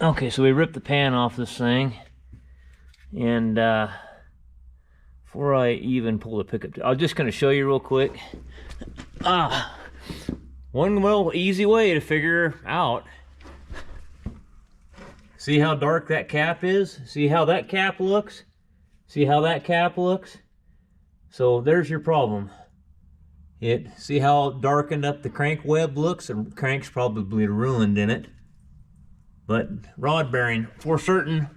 Okay, so we ripped the pan off this thing, and before I even pull the pickup, I'm just going to show you real quick. One real easy way to figure out. See how dark that cap is? See how that cap looks? See how that cap looks? So there's your problem. See how darkened up the crank web looks? The crank's probably ruined in it. But rod bearing for certain.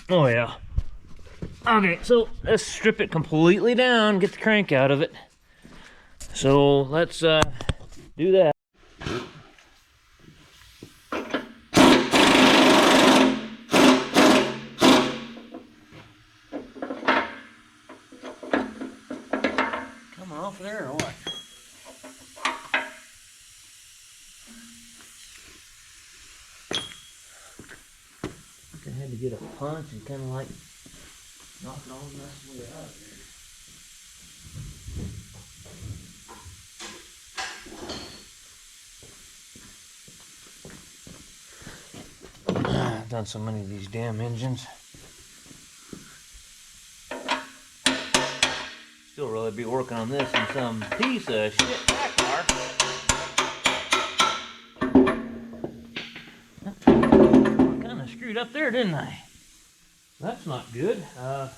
Oh yeah. Okay, so let's strip it completely down, get the crank out of it. So let's do that. Come off there or what? I had to get a punch and kind of like knock it all this way out there. I've done so many of these damn engines. Still really be working on this in some piece of shit back car. Kind of screwed up there, didn't I? That's not good. I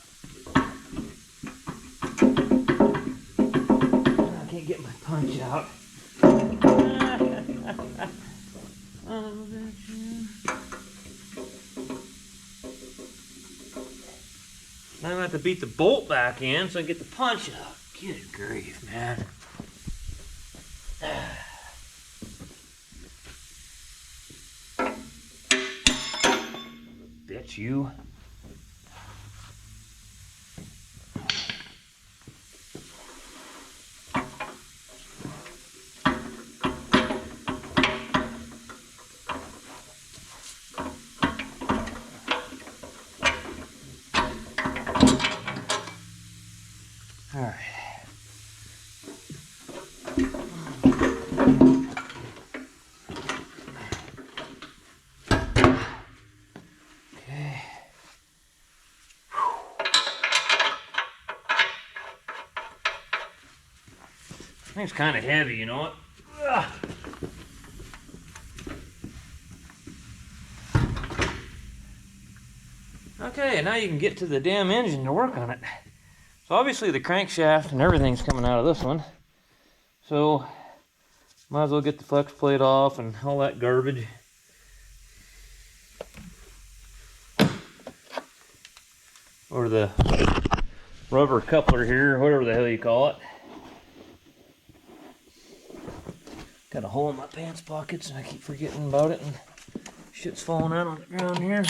can't get my punch out. Now I'm going to have to beat the bolt back in so I can get the punch out. Good grief, man. Bitch, you. All right. Okay. Thing's kind of heavy, you know what? Ugh. Okay, now you can get to the damn engine to work on it. So obviously the crankshaft and everything's coming out of this one. So might as well get the flex plate off and all that garbage. Or the rubber coupler here, whatever the hell you call it. Got a hole in my pants pockets and I keep forgetting about it and shit's falling out on the ground here.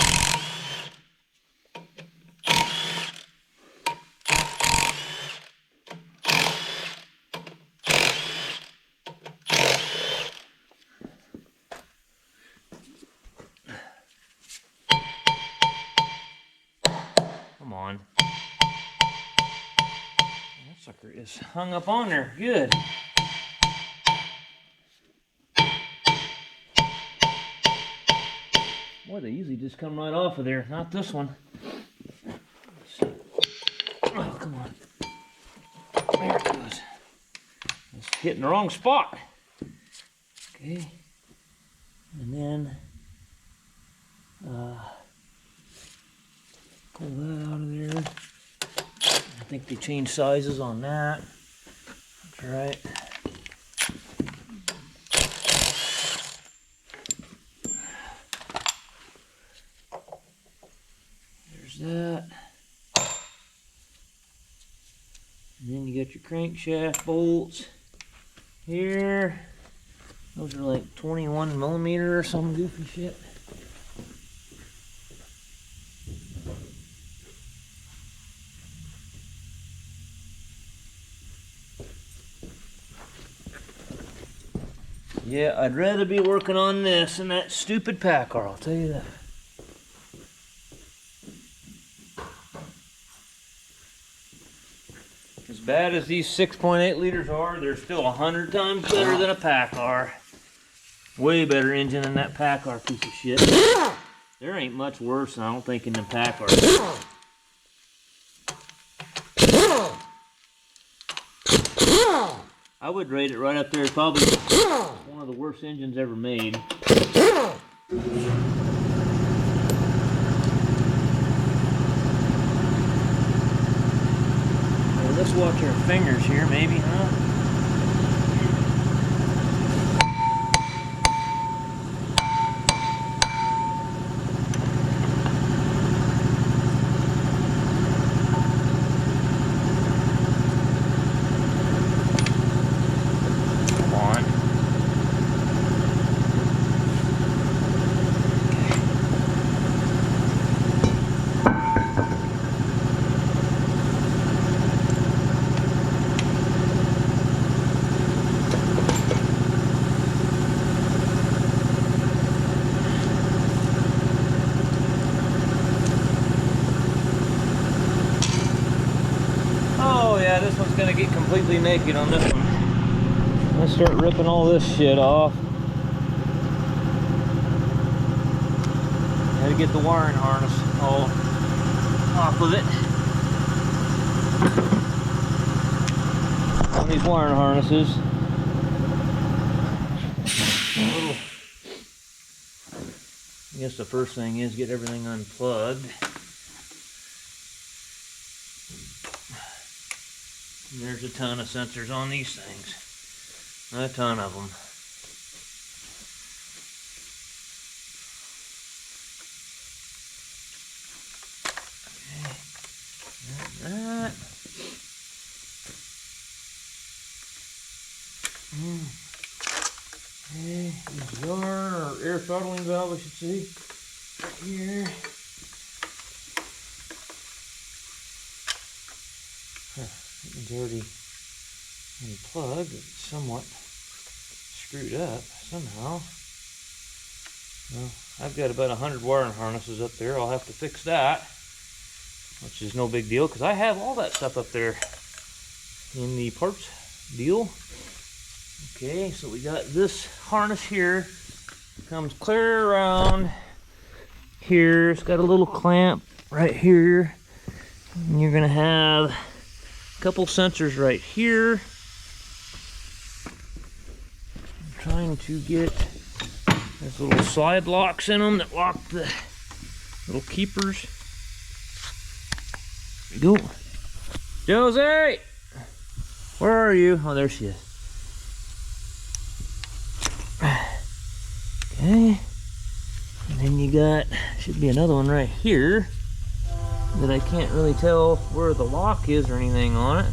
Come on. That sucker is hung up on there. Good. Boy, they usually just come right off of there. Not this one. Let's see. Oh, come on. There it goes. It's hitting the wrong spot. Okay. And then pull that out of there. I think they changed sizes on that. That's right. There's that. And then you got your crankshaft bolts here. Those are like 21 millimeter or some goofy shit. Yeah, I'd rather be working on this than that stupid pack car, I'll tell you that. As bad as these 6.8 liters are, they're still 100 times better than a pack car. Way better engine than that Packard piece of shit. There ain't much worse, I don't think, in the Packard. I would rate it right up there. It's probably one of the worst engines ever made. Well, let's watch our fingers here, maybe, huh? This one's gonna get completely naked on this one. Let's start ripping all this shit off. Gotta get the wiring harness all off of it. On these wiring harnesses. I guess the first thing is get everything unplugged. And there's a ton of sensors on these things. A ton of them. Okay. That. Okay. EGR, or air throttling valve, I should say. Right here. It's already unplugged. It's somewhat screwed up somehow. Well, I've got about 100 wiring harnesses up there. I'll have to fix that, which is no big deal because I have all that stuff up there in the parts deal. Okay, so we got this harness here. Comes clear around here. It's got a little clamp right here. And you're going to have couple sensors right here. I'm trying to get, there's little slide locks in them that lock the little keepers. There we go. Josie! Where are you? Oh, there she is. Okay. And then you got, should be another one right here that I can't really tell where the lock is or anything on it.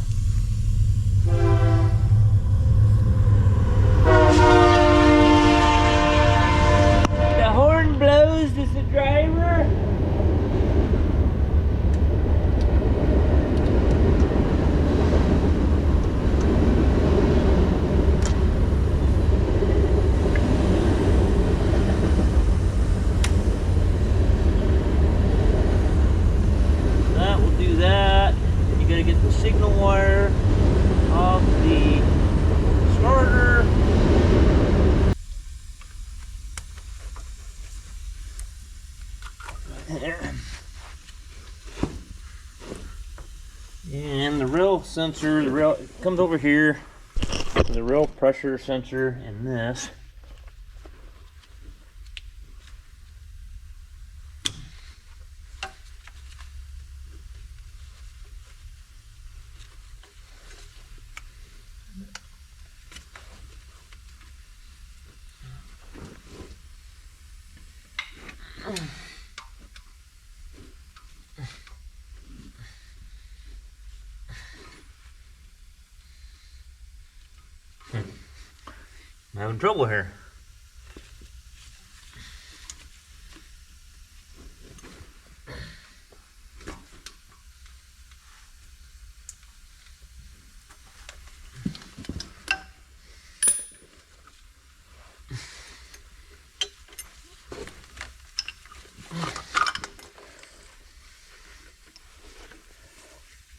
The horn blows, is the driver? Signal wire off the starter. There. And the rail sensor, the rail comes over here. The rail pressure sensor in this. I'm having trouble here.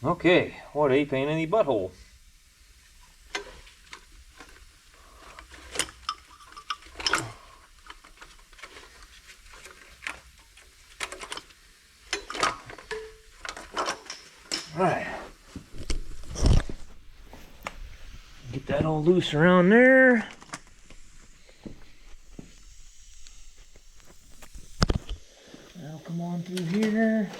Okay, what a pain in the butthole. all loose around there. That'll come on through here.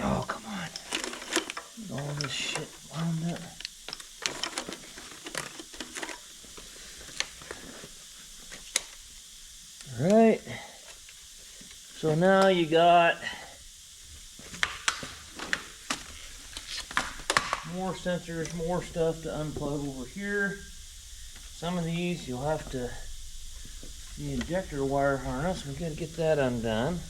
Oh, come on. All this shit wound up. Alright. So now you got more sensors, more stuff to unplug over here. Some of these you'll have to, the injector wire harness, we gotta get that undone.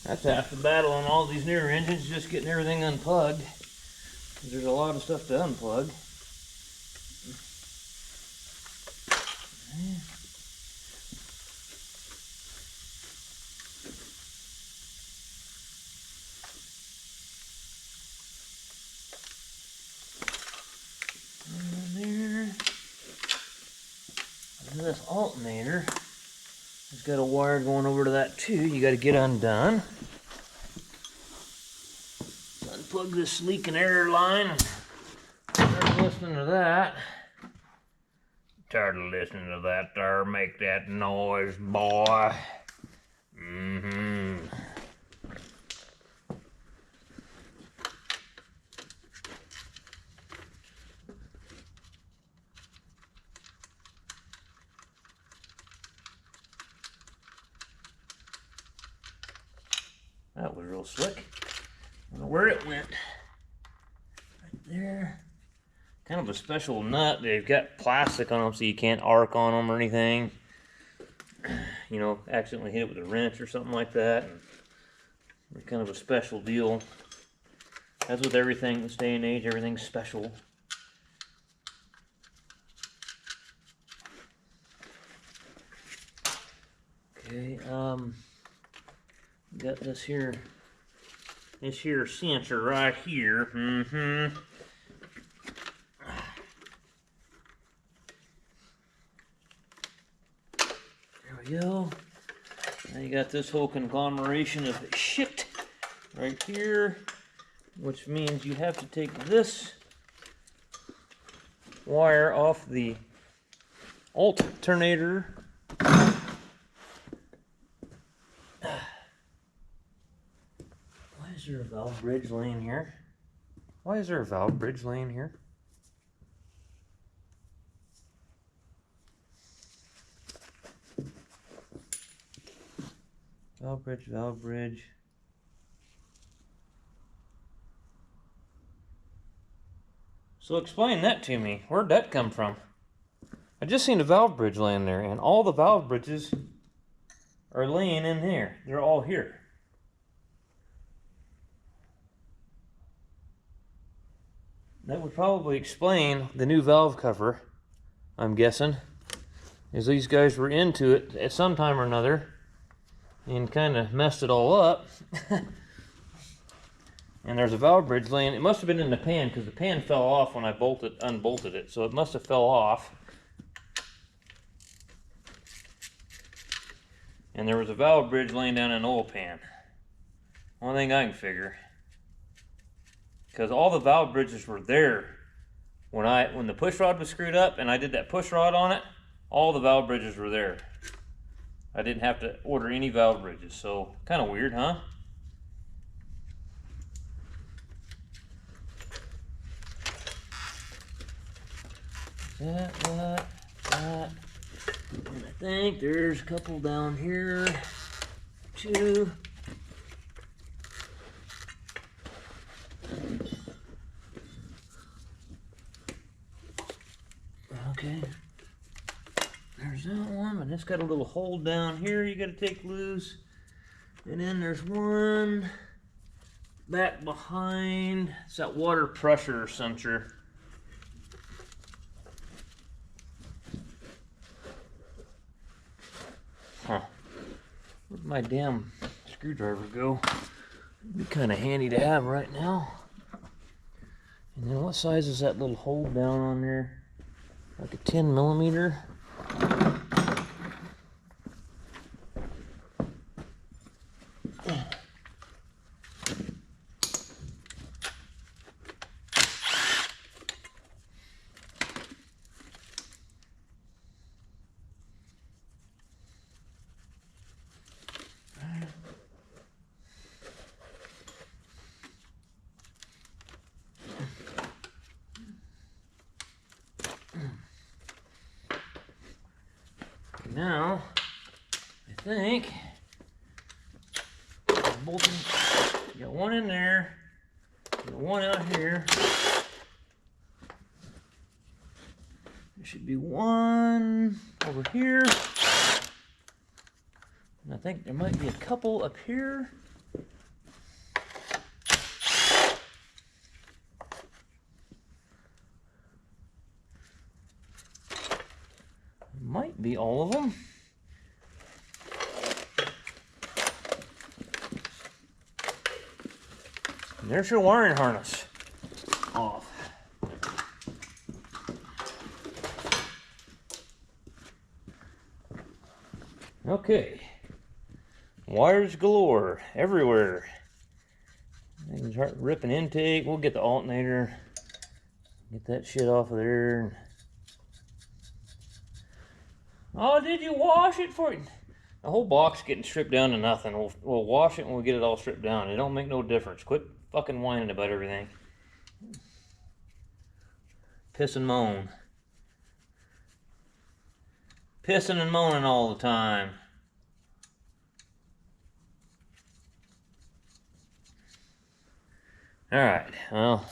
That's half the battle on all these newer engines, just getting everything unplugged. There's a lot of stuff to unplug. This alternator has got a wire going over to that too. You got to get undone. Unplug this leaking air line and start listening to that. Tired of listening to that there make that noise, boy. That was real slick. I don't know where it went. Right there. Kind of a special nut. They've got plastic on them so you can't arc on them or anything. You know, accidentally hit it with a wrench or something like that. And they're kind of a special deal. As with everything in this day and age, everything's special. Okay, got this here sensor right here. There we go. Now you got this whole conglomeration of shit right here, which means you have to take this wire off the alternator. Why is there a valve bridge laying here? Why is there a valve bridge laying here? Valve bridge, valve bridge. So explain that to me. Where'd that come from? I just seen a valve bridge laying there, and all the valve bridges are laying in here. They're all here. That would probably explain the new valve cover, I'm guessing, is these guys were into it at some time or another and kind of messed it all up. And there's a valve bridge laying. It must have been in the pan because the pan fell off when I unbolted it, so it must have fell off. And there was a valve bridge laying down in an oil pan. One thing I can figure. Because all the valve bridges were there when the push rod was screwed up and I did that push rod on it. All the valve bridges were there. I didn't have to order any valve bridges, so kind of weird, huh? That. And I think there's a couple down here, too. Okay, there's that one, and it's got a little hole down here you got to take loose. And then there's one back behind. It's that water pressure sensor. Huh. Where'd my damn screwdriver go? It'd be kind of handy to have right now. And then what size is that little hole down on there? Like a 10 millimeter. Now, I think got one in there, got one out here. There should be one over here. And I think there might be a couple up here. Might be all of them. And there's your wiring harness off. Okay. Wires galore everywhere. I can start ripping intake. We'll get the alternator. Get that shit off of there. Oh, did you wash it for it? The whole box getting stripped down to nothing. We'll wash it when we get it all stripped down. It don't make no difference. Quit fucking whining about everything. Piss and moan. Pissing and moaning all the time. Alright, well,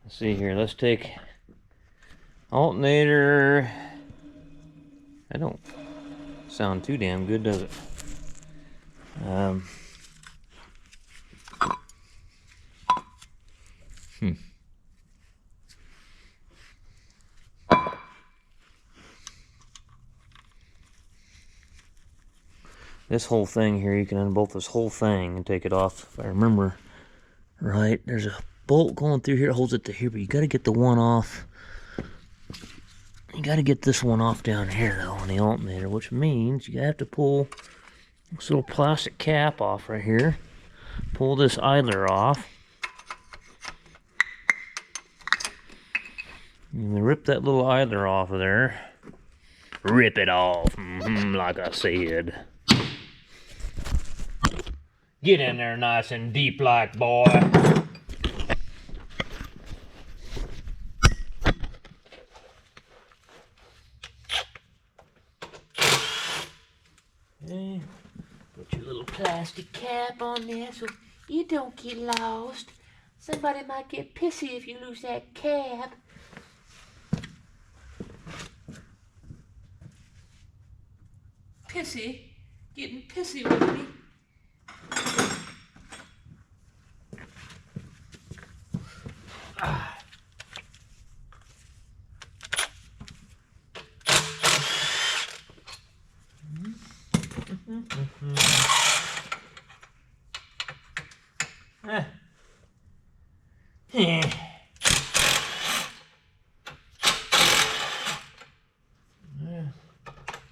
let's see here. Let's take alternator. That don't sound too damn good, does it? This whole thing here, you can unbolt this whole thing and take it off. If I remember right, there's a bolt going through here, it holds it to here, but you got to get the one off. You got to get this one off down here though on the alternator, which means you have to pull this little plastic cap off right here. Pull this idler off. And rip that little idler off of there. Rip it off, like I said. Get in there nice and deep like, boy. Okay. Put your little plastic cap on there so you don't get lost. Somebody might get pissy if you lose that cap. Pissy? Getting pissy with me?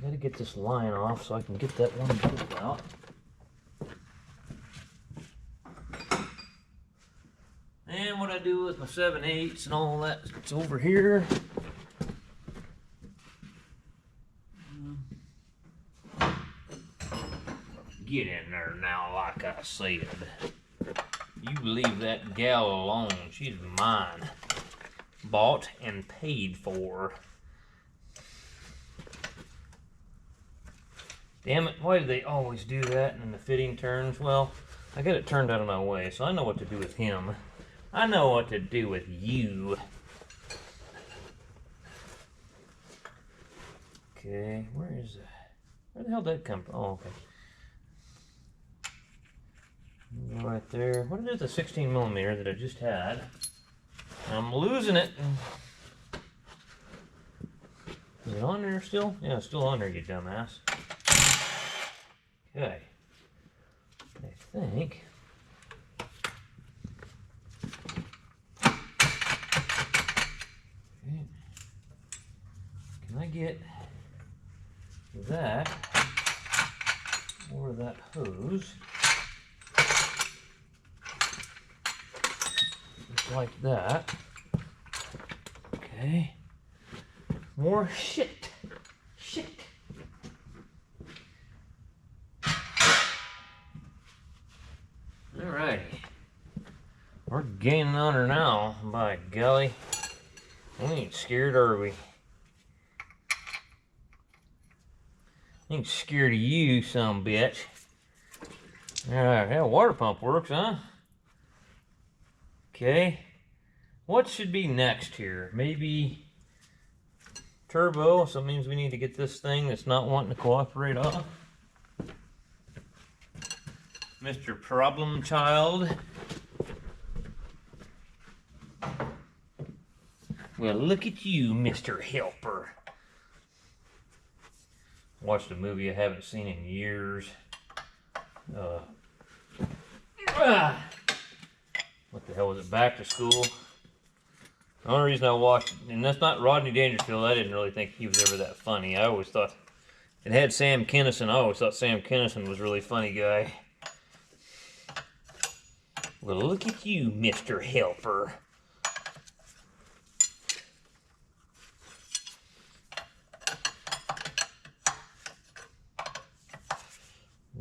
Gotta get this line off so I can get that one pulled out. And what I do with my 7/8 and all that, it's over here. Get in there now, like I said. You leave that gal alone. She's mine. Bought and paid for. Damn it, why do they always do that and then the fitting turns? Well, I got it turned out of my way, so I know what to do with him. I know what to do with you. Okay, where is that? Where the hell did that come from? Oh, okay. Right there. What is the 16mm that I just had? I'm losing it. Is it on there still? Yeah, it's still on there, you dumbass. Okay. I think. Okay. Can I get that or that hose? like that. Okay. More shit. Shit. Alrighty. We're gaining on her now, by golly. We ain't scared, are we? Ain't scared of you, some bitch. Alright, yeah, water pump works, huh? Okay. What should be next here? Maybe turbo, so it means we need to get this thing that's not wanting to cooperate off. Mr. Problem Child. Well, look at you, Mr. Helper. Watched a movie I haven't seen in years. What the hell was it? Back to School. The only reason I watched it, and that's not Rodney Dangerfield. I didn't really think he was ever that funny. I always thought it had Sam Kinison. I always thought Sam Kinison was a really funny guy. Well, look at you, Mr. Helper.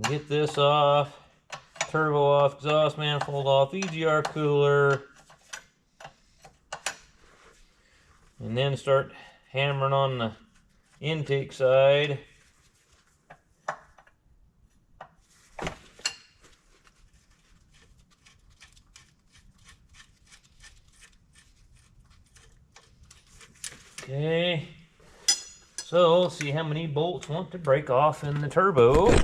Get this off. Turbo off, exhaust manifold off, EGR cooler. And then start hammering on the intake side. Okay. So let's see how many bolts want to break off in the turbo.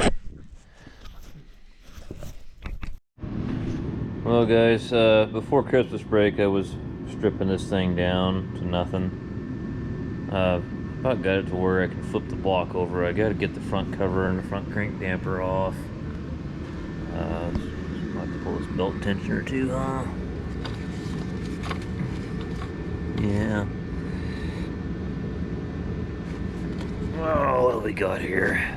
Well guys, before Christmas break I was stripping this thing down to nothing. About got it to where I can flip the block over. I gotta get the front cover and the front crank damper off. I'll have to pull this belt tensioner too, huh? Yeah. Oh, what do we got here?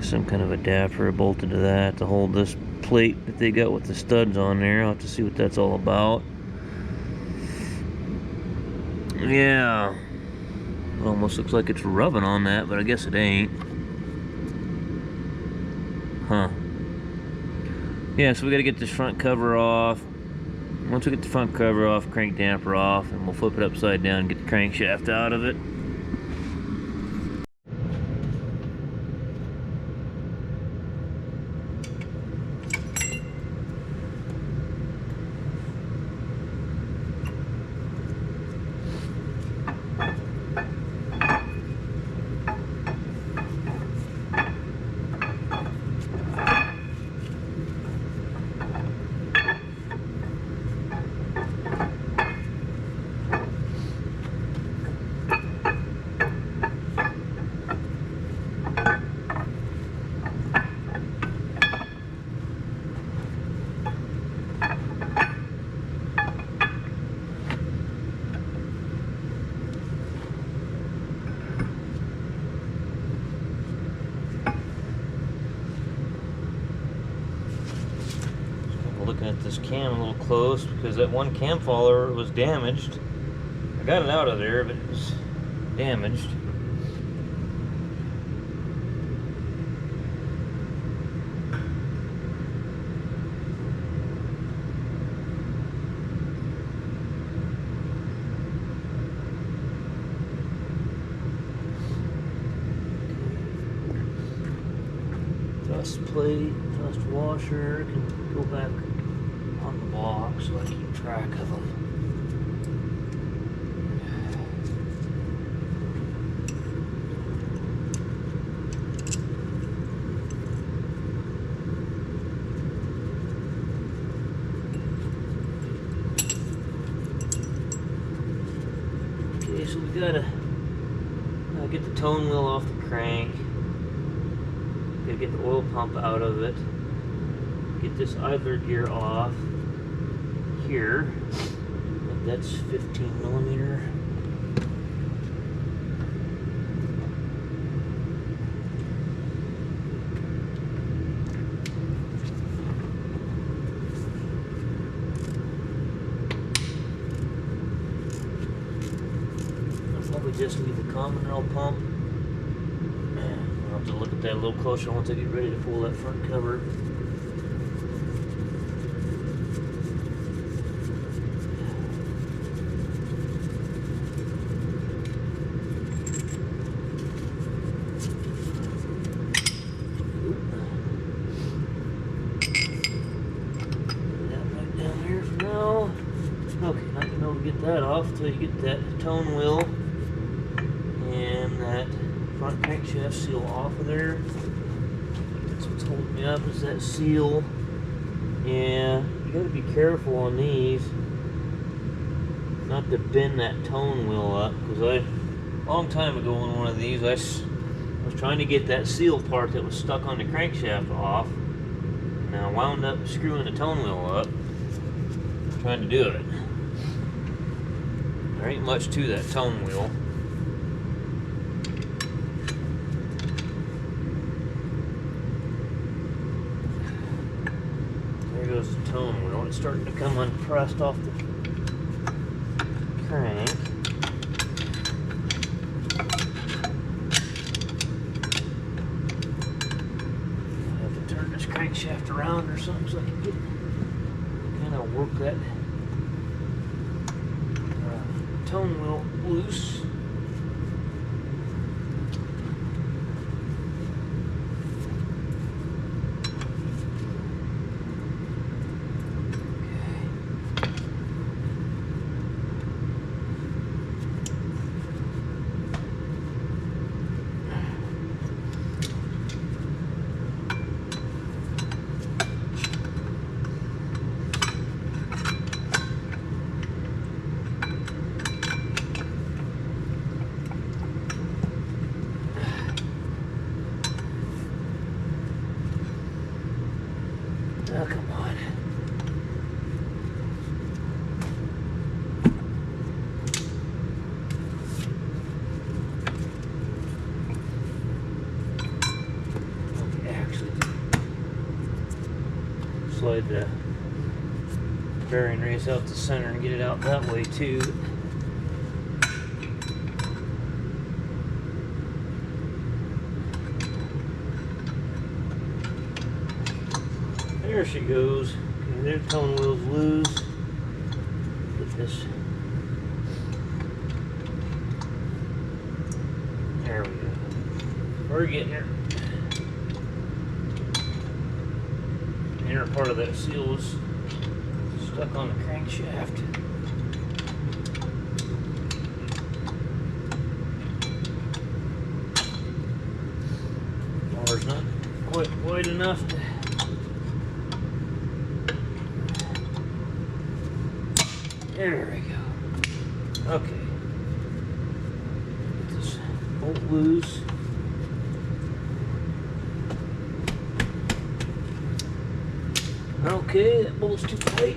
Some kind of adapter bolted to that to hold this plate that they got with the studs on there. I'll have to see what that's all about. Yeah, almost looks like it's rubbing on that, but I guess it ain't. Huh. Yeah, so we gotta get this front cover off. Once we get the front cover off, crank damper off, and we'll flip it upside down and get the crankshaft out of it. Looking at this cam a little close because that one cam follower was damaged. I got it out of there, but it was damaged. Thrust plate, thrust washer can go back on the block so I keep track of them. Okay, so we gotta get the tone wheel off the crank. Gotta get the oil pump out of it. Get this idler gear off here. And that's 15 millimeter. nominal pump. I'll have to look at that a little closer once I get ready to pull that front cover. Okay, not gonna be able to get that off until you get that tone wheel and that front crankshaft seal off of there. That's what's holding me up, is that seal. Yeah, you gotta be careful on these not to bend that tone wheel up, because a long time ago on one of these I was trying to get that seal part that was stuck on the crankshaft off, and I wound up screwing the tone wheel up trying to do it. There ain't much to that tone wheel. There goes the tone wheel. It's starting to come unpressed off the crank. I have to turn this crankshaft around or something so I can get kind of work that tone wheel loose. Oh, come on. Okay, actually, slide the bearing race out the center and get it out that way too. There she goes. Okay, their tone wheel's loose. Get this. There we go. We're getting there. The inner part of that seal is stuck on the crankshaft. Water's not quite wide enough to. There we go. Okay. Get this bolt loose. Okay, that bolt's too tight.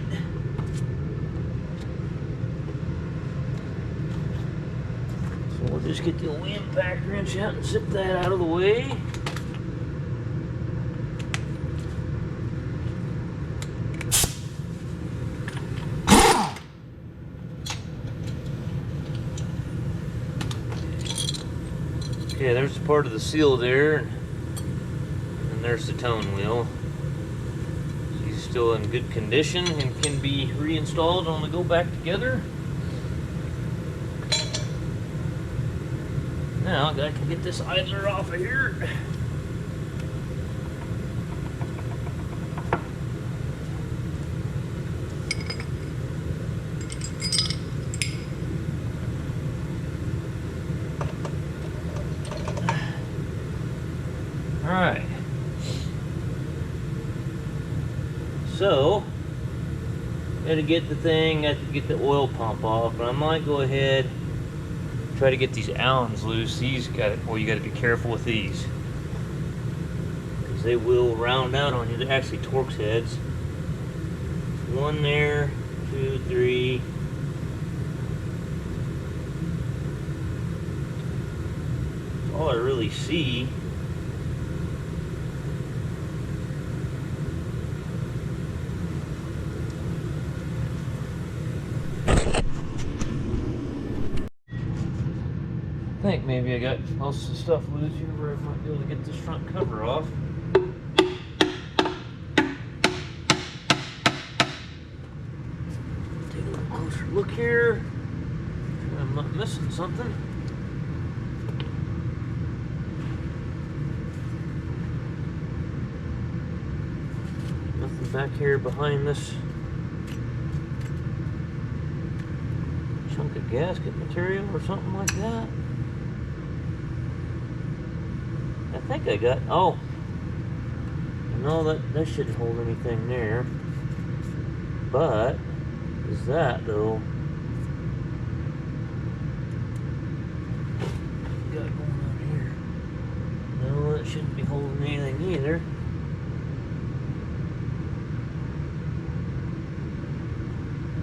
So we'll just get the old impact wrench out and zip that out of the way. Okay, there's the part of the seal there, and there's the tone wheel. She's still in good condition and can be reinstalled on the go back together. Now I can get this idler off of here. Alright, so got to get the thing, got to get the oil pump off, but I might go ahead and try to get these Allens loose. These well, you got to be careful with these because they will round out on you. They're actually Torx heads. One there, 2, 3. That's all I really see. I think maybe I got most of the stuff loose here where I might be able to get this front cover off. Take a little closer look here. Sure I'm not missing something. Nothing back here behind this chunk of gasket material or something like that. I think I got, oh, no, that shouldn't hold anything there. But, is that though? What we got going on here? No, that shouldn't be holding anything either.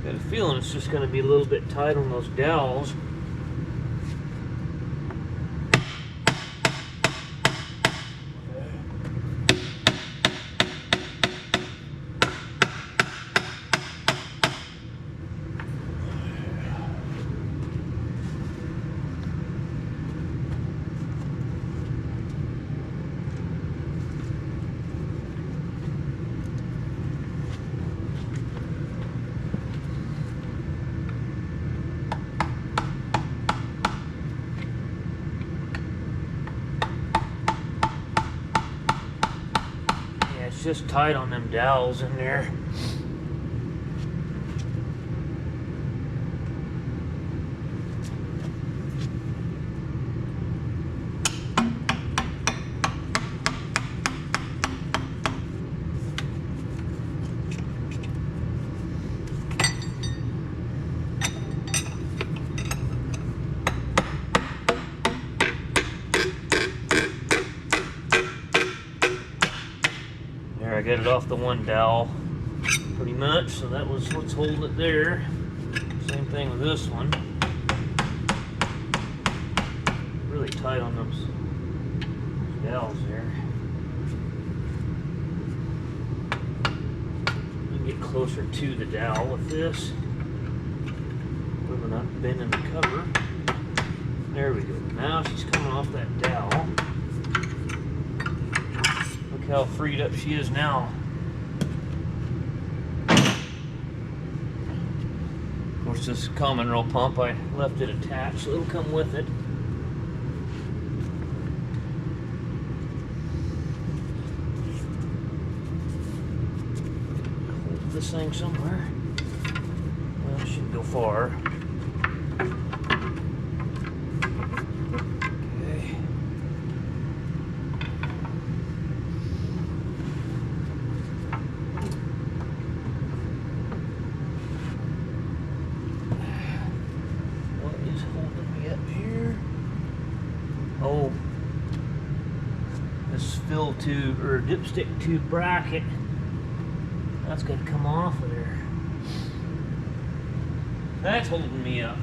Got a feeling it's just going to be a little bit tight on those dowels. Just tight on them dowels in there. I got it off the one dowel pretty much, so that was what's holding it there. Same thing with this one. Really tight on those dowels there. You can get closer to the dowel with this, where we're not bending the cover. There we go. Now she's coming off that dowel. Look how freed up she is now. Of course, this common roll pump, I left it attached, so it'll come with it. Hold this thing somewhere. Well, it shouldn't go far. Oh, this fill tube or dipstick tube bracket, that's got to come off of there. That's holding me up.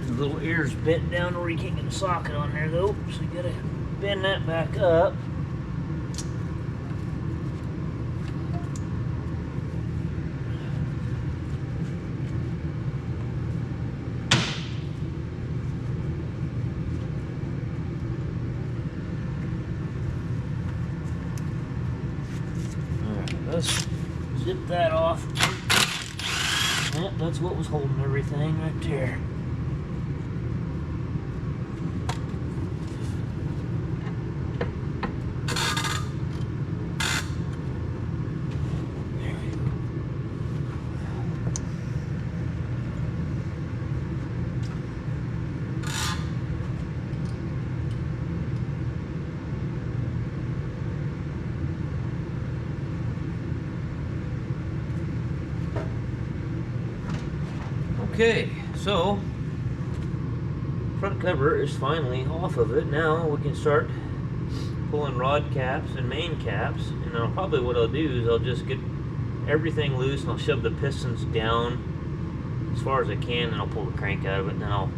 The little ear's bent down where you can't get the socket on there though, so you gotta bend that back up. Let's zip that off. Yep, that's what was holding everything right there. There we go. Okay, so front cover is finally off of it. Now we can start pulling rod caps and main caps, and then probably what I'll do is I'll just get everything loose and I'll shove the pistons down as far as I can, and I'll pull the crank out of it, and then I'll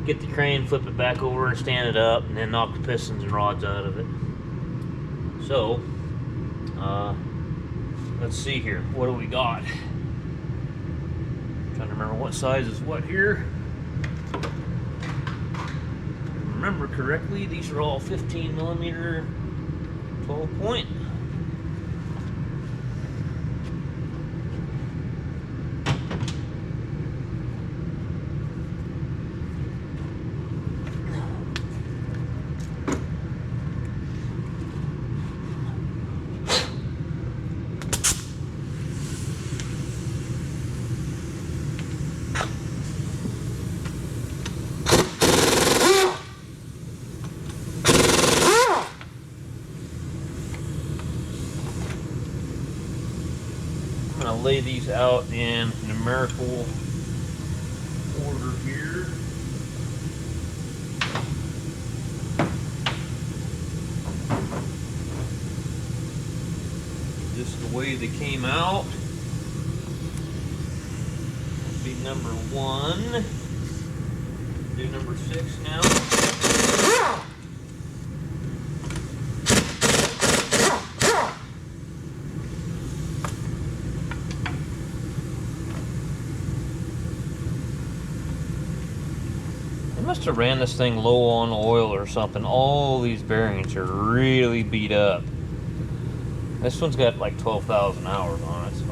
get the crane, flip it back over and stand it up, and then knock the pistons and rods out of it. So let's see here, what do we got? remember what size is what here. If I remember correctly, these are all 15 millimeter 12 point. I'm going to lay these out in numerical order here. Just the way they came out. That'll be number 1. Do number 6 now. I must have ran this thing low on oil or something. All these bearings are really beat up. This one's got like 12,000 hours on it, so.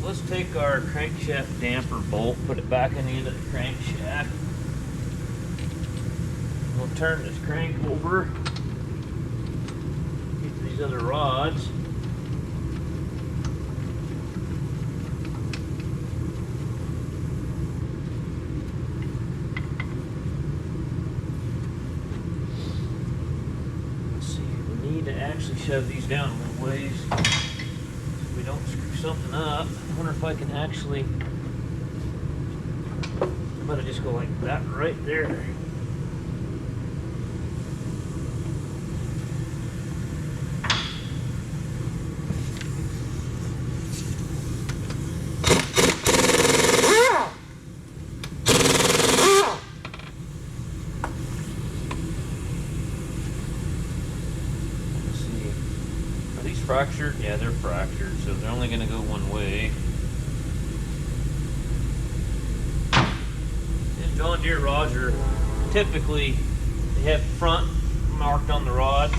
Let's take our crankshaft damper bolt, put it back in the end of the crankshaft. We'll turn this crank over. These other rods. Let's see, we need to actually shove these down a little ways so we don't screw something up. I wonder if I can actually, I'm gonna just go like that right there. Fractured? Yeah, they're fractured, so they're only going to go one way. And John Deere rods are typically, they have front marked on the rod.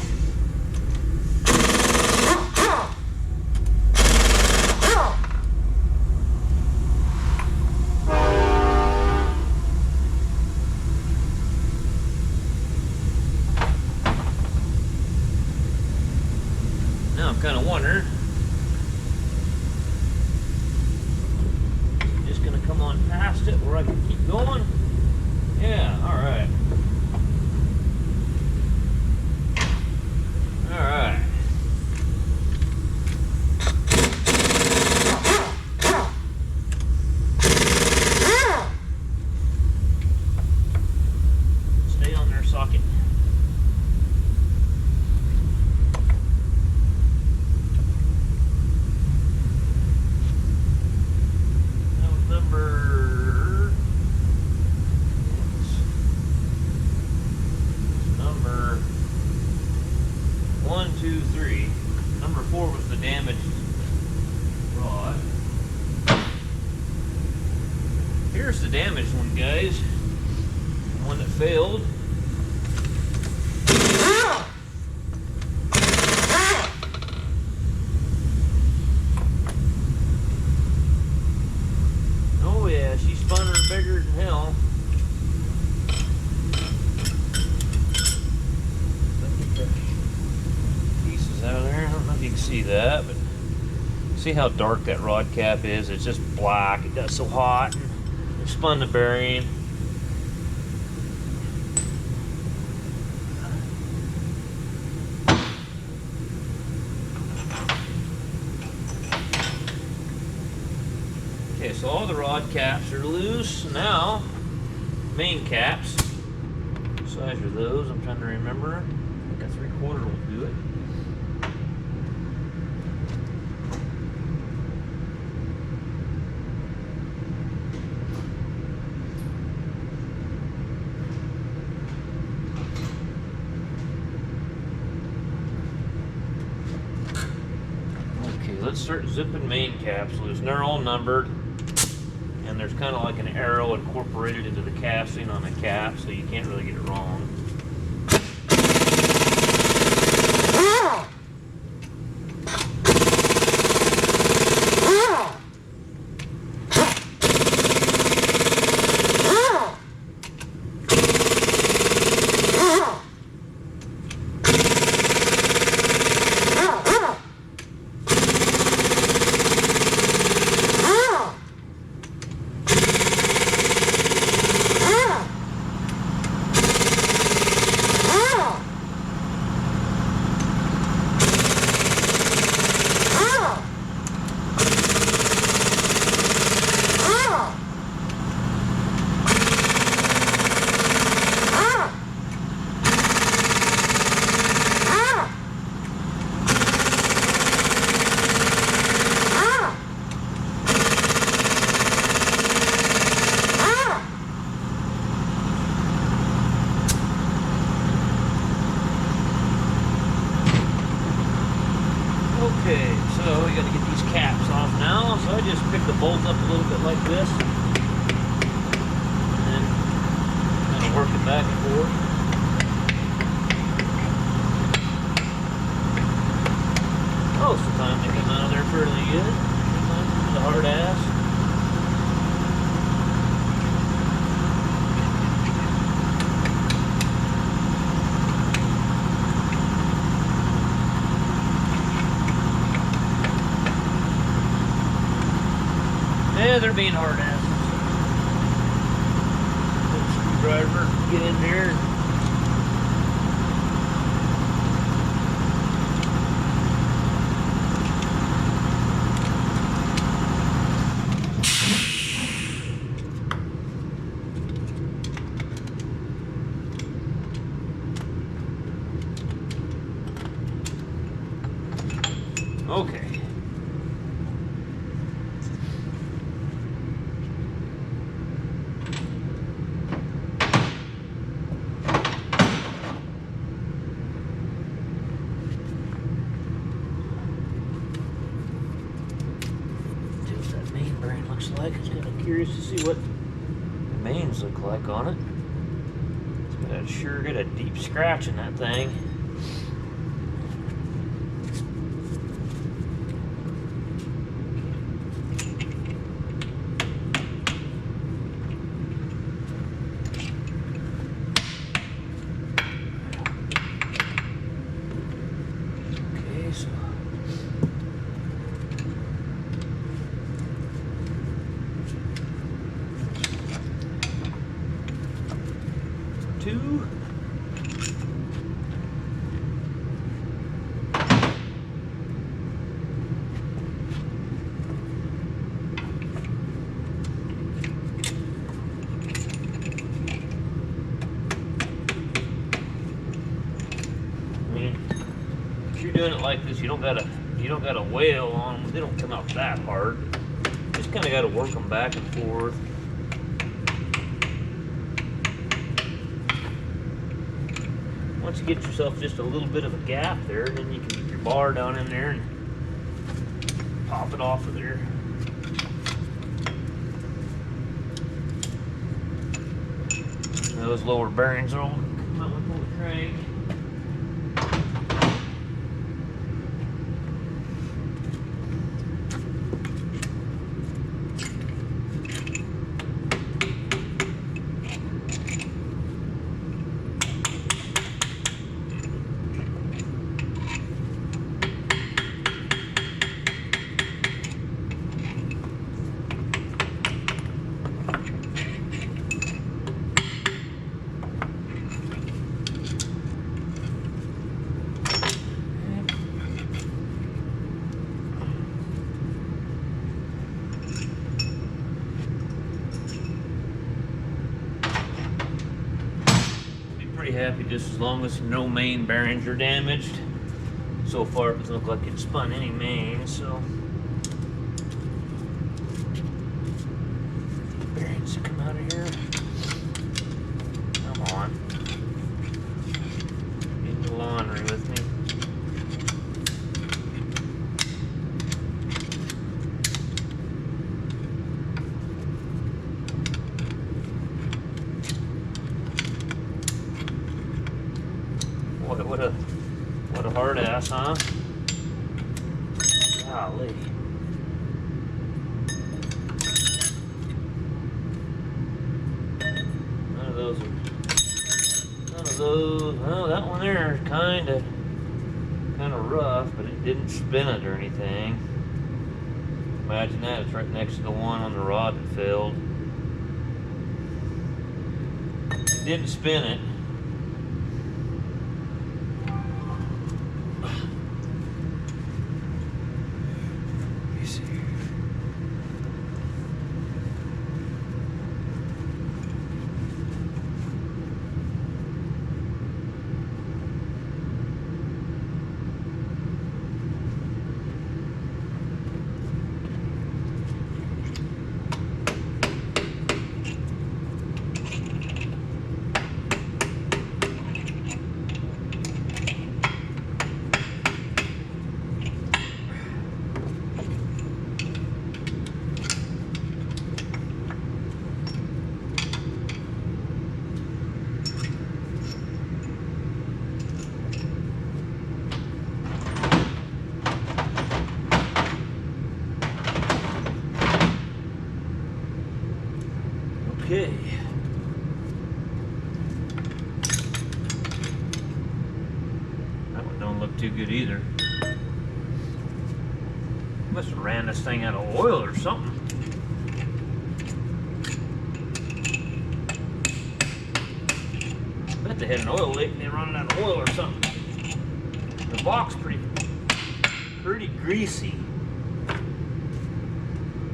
I'm kind of wondering, just gonna come on past it where I can keep going. Yeah, all right. All right. Stay on their socket. Number 4 was the damaged rod. Here's the damaged one, guys. The one that failed. Oh yeah, she spun her bigger than hell. Out of there. I don't know if you can see that, but see how dark that rod cap is? It's just black. It got so hot. They spun the bearing. Okay, so all the rod caps are loose. Now, main caps. What size are those? I'm trying to remember. I think a 3/4 will do it. that start zipping main caps loose, and they're all numbered, and there's kind of like an arrow incorporated into the casting on the cap, so you can't really get it wrong. Okay, so we got to get these caps off now. So I just pick the bolts up a little bit like this, and then kind of work it back and forth. Most of the time they come out of there fairly good. Sometimes the hard ass. Yeah, they're being hard asses. Little screwdriver, get in there. Okay. Like. I was kind of curious to see what the mains look like on it. It's got sure got a deep scratch in that thing. Okay, so two. I mean, if you're doing it like this, you don't gotta wail on them. They don't come out that hard. Just kind of gotta work them back and forth. Once you get yourself just a little bit of a gap there, then you can get your bar down in there and pop it off of there. Those lower bearings will come out with the crank. Pretty happy just as long as no main bearings are damaged. So far it doesn't look like it spun any mains, so bearings to come out of here. Come on. Get the laundry with me. boy, what a hard ass, huh? Golly. None of those. Well, that one there is kind of rough, but it didn't spin it or anything. Imagine that, it's right next to the one on the rod that failed. It didn't spin it. Let me see. Okay. That one don't look too good either. Must have ran this thing out of oil or something. Bet they had an oil leak and they run out of oil or something. The box pretty greasy.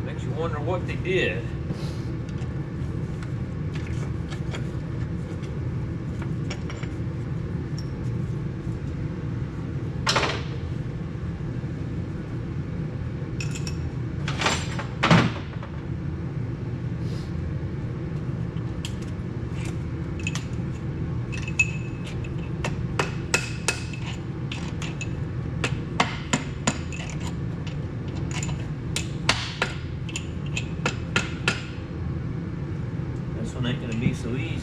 Makes you wonder what they did. Ain't gonna be so easy.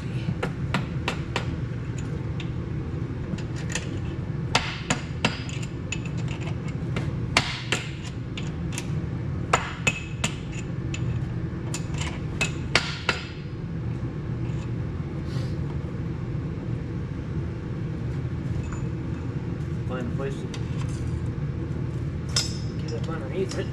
Find a place to get up underneath it.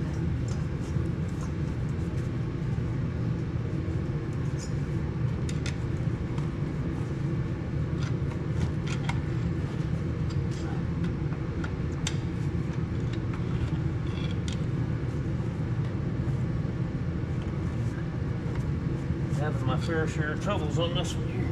Having my fair share of troubles on this one here.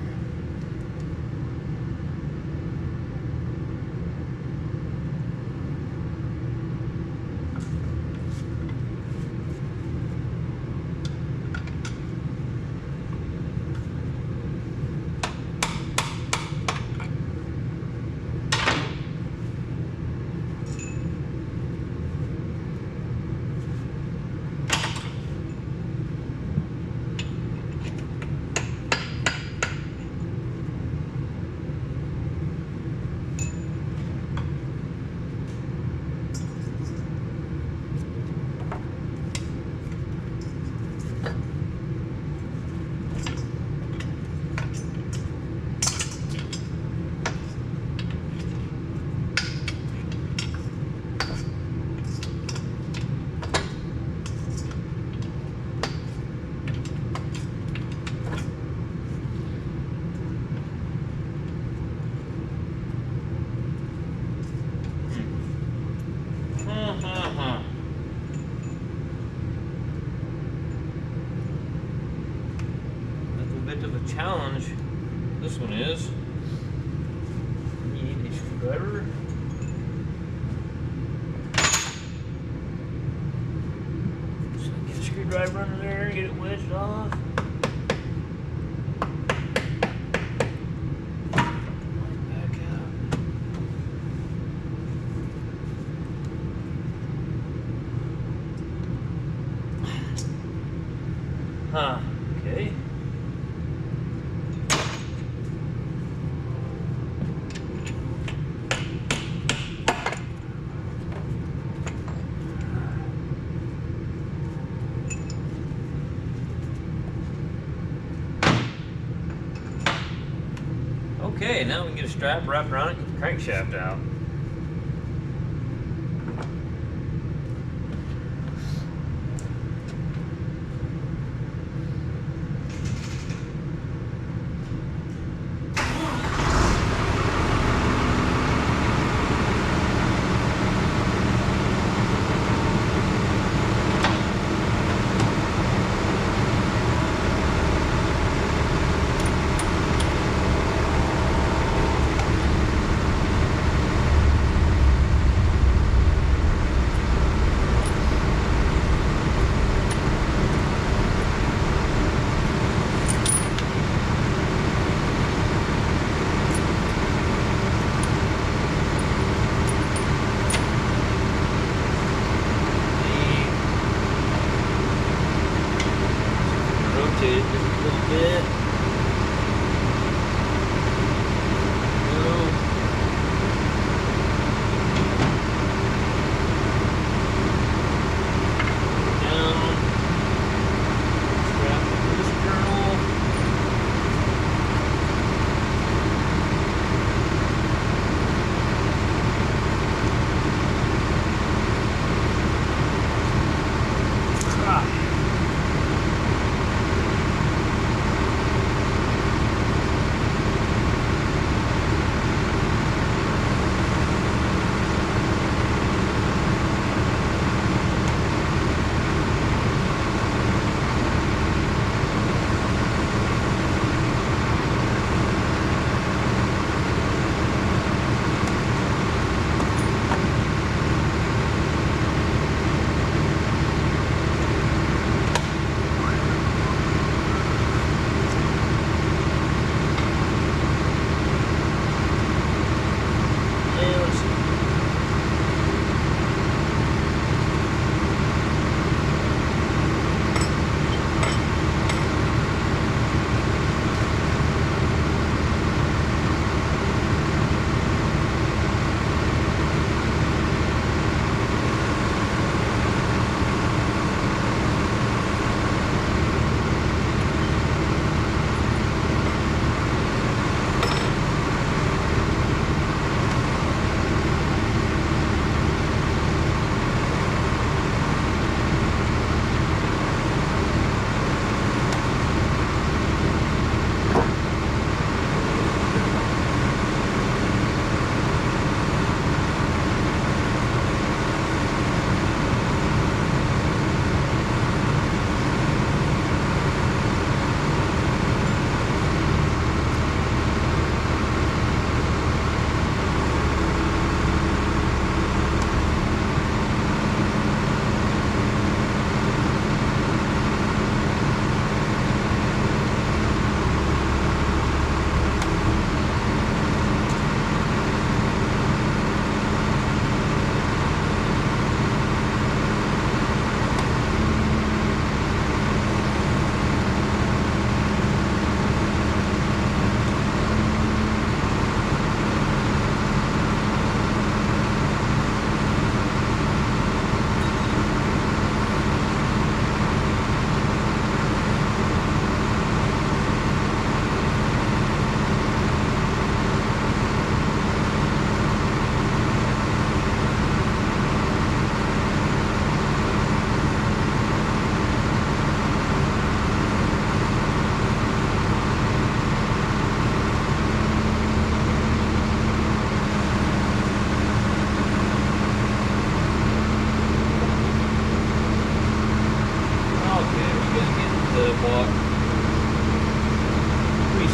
Challenge this one is you need a screwdriver. So get a screwdriver under there, get it wedged off. Back out. Okay. strap wrapped around it and get the crankshaft out. Rotate it just a little bit. Go. Down. Strap the boost kernel.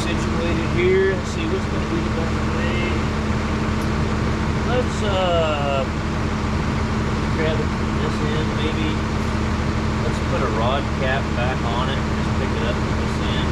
Situated here. Let's see what's going to be the best way. Let's grab it from this end maybe. Let's put a rod cap back on it and just pick it up from this end.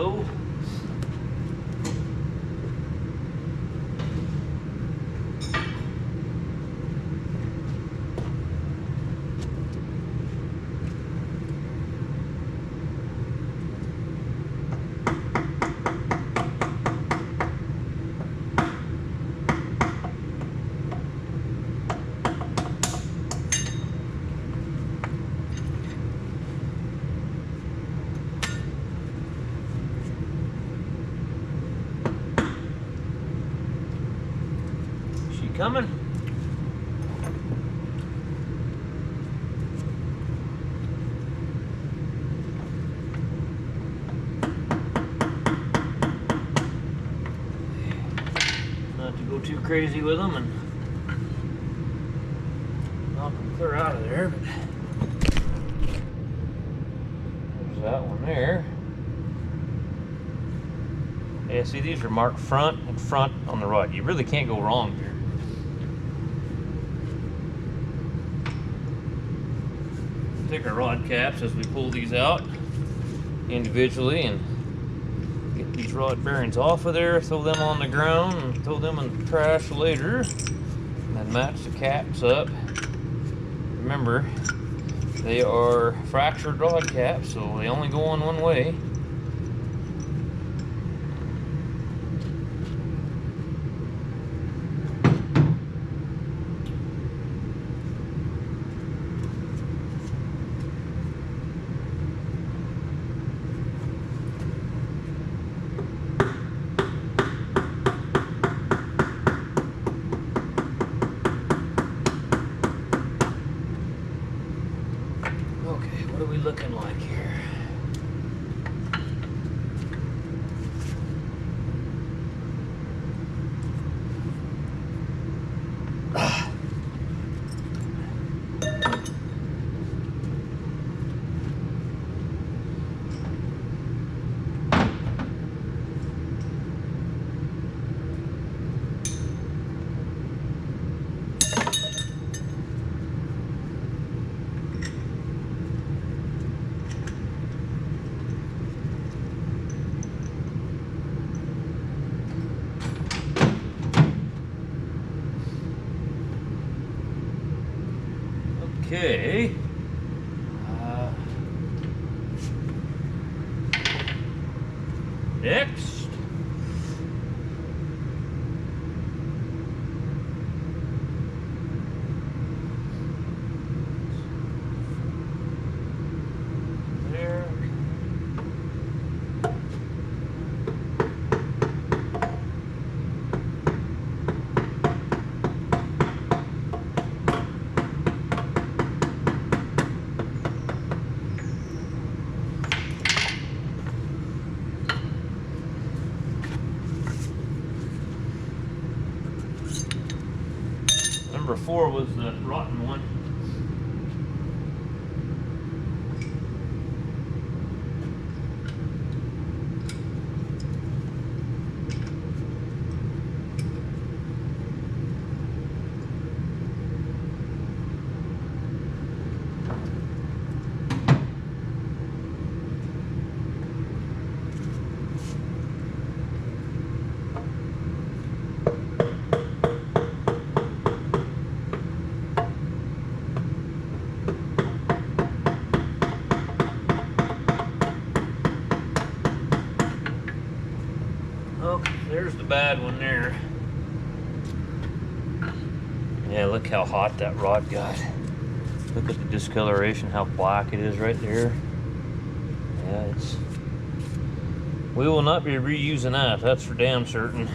go. Coming. Not to go too crazy with them and knock them clear out of there, but there's that one there. Yeah, see, these are marked front and front on the rod. You really can't go wrong here. Take our rod caps as we pull these out individually and get these rod bearings off of there, throw them on the ground and throw them in the trash later, and then match the caps up. Remember, they are fractured rod caps, so they only go on one way. What are we looking like here? Okay. Next. There. Number 4 was the rotten one. Okay, there's the bad one there. Yeah, look how hot that rod got. Look at the discoloration, how black it is right there. Yeah, it's... We will not be reusing that, that's for damn certain.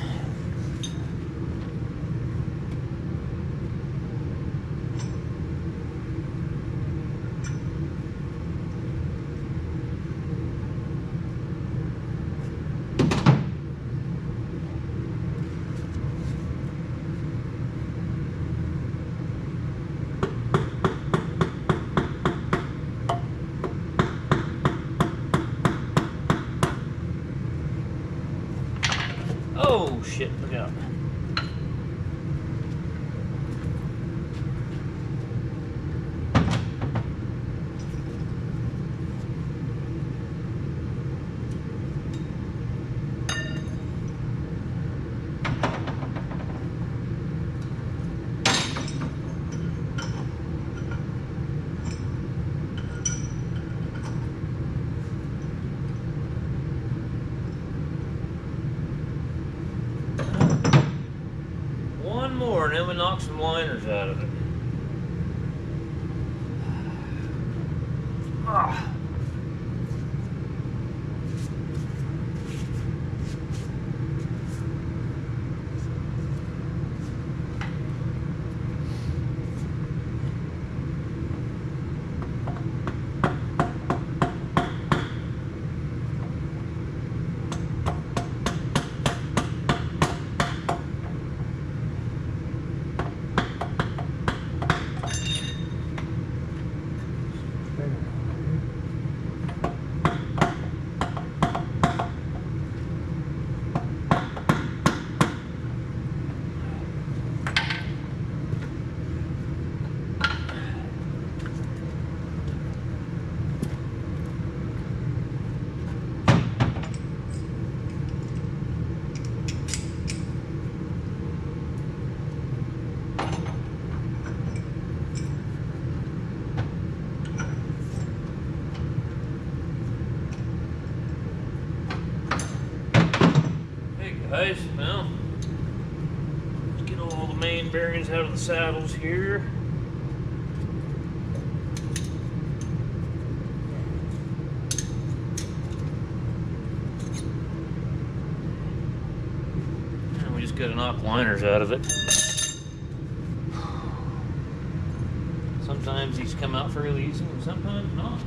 Oh shit, look out. more and then we knock some liners out of it. Ah. Guys, well, let's get all the main bearings out of the saddles here. And we just gotta knock liners out of it. Sometimes these come out fairly easy and sometimes not.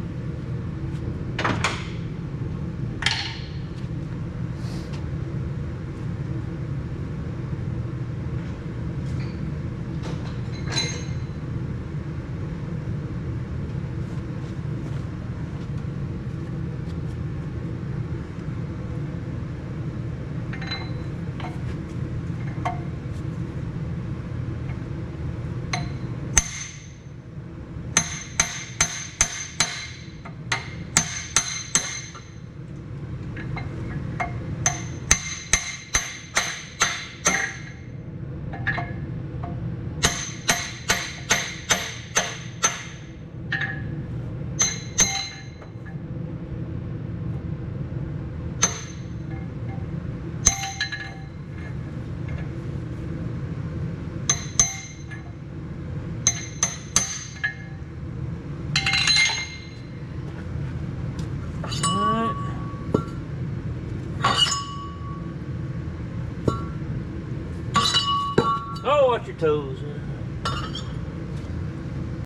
Oh, watch your toes.